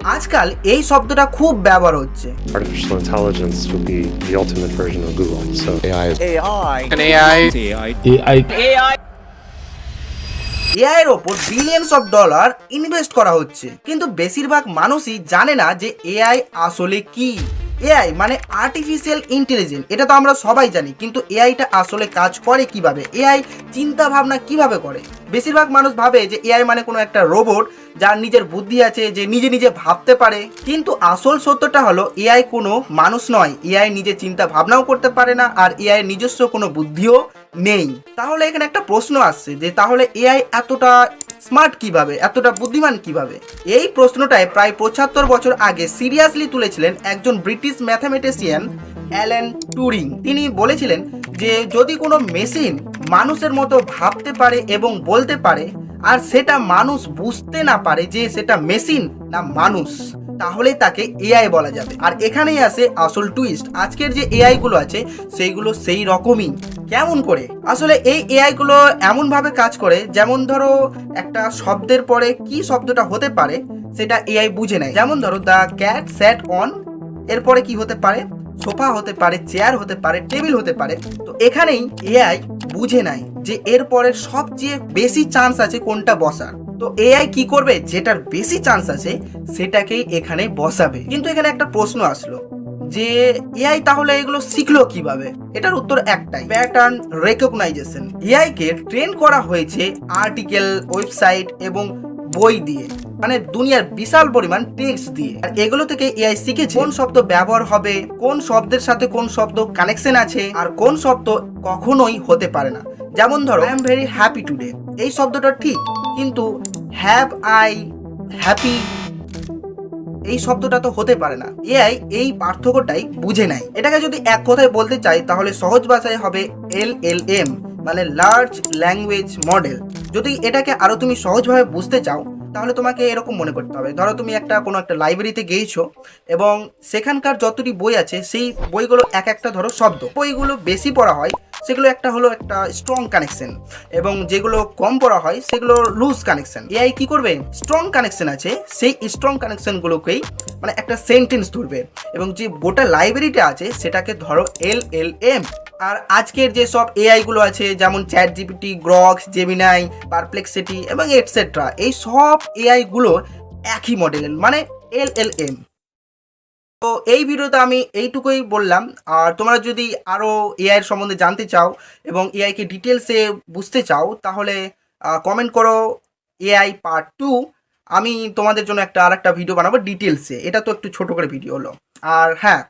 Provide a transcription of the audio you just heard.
আজকাল এই শব্দটা খুব ব্যবহার হচ্ছে। Artificial intelligence will be the ultimate version of Google. So AI is An AI. AI. AI এর ওপর বিলিয়নস অফ ডলার ইনভেস্ট করা হচ্ছে, কিন্তু বেশিরভাগ মানুষই জানে না যে এআই আসলে কি। এআই মানে আর্টিফিশিয়াল ইন্টেলিজেন্স, এটা তো আমরা সবাই জানি, কিন্তু এআইটা আসলে কাজ করে কিভাবে, এআই চিন্তা ভাবনা কিভাবে করে। বেশিরভাগ মানুষ ভাবে যে এআই মানে কোনো একটা রোবট যার নিজের বুদ্ধি আছে, যে নিজে নিজে ভাবতে পারে, কিন্তু আসল সত্যটা হলো এআই কোনো মানুষ নয়। এআই নিজে চিন্তা ভাবনাও করতে পারে না, আর এআই নিজস্ব কোনো বুদ্ধিও নেই। তাহলে এখানে একটা প্রশ্ন আসছে যে তাহলে এআই এতটা স্মার্ট কিভাবে, এতটা বুদ্ধিমান কিভাবে? এই প্রশ্নটায় প্রায় 75 বছর আগে সিরিয়াসলি তুলেছিলেন একজন ব্রিটিশ ম্যাথামেটিশিয়ান অ্যালেন টুরিং। তিনি বলেছিলেন যে যদি কোনো মেশিন মানুষের মতো ভাবতে পারে এবং বলতে পারে, আর সেটা মানুষ বুঝতে না পারে যে সেটা মেশিন না মানুষ, তাহলে তাকে এআই বলা যাবে। আর এখানেই আসে আসল টুইস্ট। আজকের যে এআই গুলো আছে সেইগুলো সেই রকমই। কেমন করে? আসলে এই এআই গুলো এমন ভাবে কাজ করে, যেমন ধরো একটা শব্দের পরে কি শব্দটা হতে পারে সেটা এআই বুঝে নেয়। যেমন ধরো দ্য ক্যাট স্যাট অন, এরপরে কি হতে পারে? সোফা হতে পারে, চেয়ার হতে পারে, টেবিল হতে পারে। তো এখানেই এআই বুঝে নেয় যে এরপরে সবচেয়ে বেশি চান্স আছে কোনটা বসার। তো এআই কি করবে? যেটার বেশি চান্স আছে সেটাকেই এখানে বসাবে। কিন্তু এখানে একটা প্রশ্ন আসলো যে এআই তাহলে এগুলো শিখলো কিভাবে? এটার উত্তর একটাই, প্যাটার্ন রেকগনাইজেশন। এআই কে ট্রেন করা হয়েছে আর্টিকেল, ওয়েবসাইট এবং বই দিয়ে, মানে দুনিয়ার বিশাল পরিমাণ টেক্সট দিয়ে। আর এগুলো থেকে এআই শিখেছে কোন শব্দ ব্যবহার হবে, কোন শব্দের সাথে কোন শব্দ কানেকশন আছে, আর কোন শব্দ কখনোই হতে পারে না। যেমন ধরো I am very happy today, এই শব্দটা ঠিক, কিন্তু হ্যাভ আই হ্যাপি এই শব্দটা তো হতে পারে না। এআই এই পার্থক্যটাই বুঝে নেয়। এটাকে যদি এক কথায় বলতে চাই তাহলে সহজ ভাষায় হবে এলএলএম, মানে লার্জ ল্যাঙ্গুয়েজ মডেল। যদি এটাকে আরো তুমি সহজভাবে বুঝতে চাও তাহলে তোমাকে এরকম মনে করতে হবে, ধরো তুমি কোনো একটা লাইব্রেরিতে গিয়েছো এবং সেখানকার যতটি বই আছে সেই বইগুলো এক একটা ধরো শব্দ, বইগুলো বেশি পড়া হয় সেগুলো একটা হলো একটা স্ট্রং কানেকশন, এবং যেগুলো কম পড়া হয় সেগুলো লুজ কানেকশন। এআই কি করবে? স্ট্রং কানেকশন আছে সেই স্ট্রং কানেকশনগুলোকেই মানে একটা সেন্টেন্স ধরবে, এবং যে গোটা লাইব্রেরিটা আছে সেটাকে ধরো এলএলএম। আর আজকের যে সব এআই গুলো আছে যেমন চ্যাট জিপিটি, গ্রক্স, জেমিনাই, পারপ্লেক্সিটি এবং এটসেট্রা, এই সব এআই গুলো একই মডেলের, মানে এলএলএম। তো এই ভিডিওতে আমি এইটুকুই বললাম। আর তোমরা যদি আরও এআই এর সম্বন্ধে জানতে চাও এবং এআইকে ডিটেলসে বুঝতে চাও তাহলে কমেন্ট করো এআই পার্ট 2। আমি তোমাদের জন্য আরেকটা ভিডিও বানাবো ডিটেলসে। এটা তো একটু ছোট করে ভিডিও হলো। আর হ্যাঁ,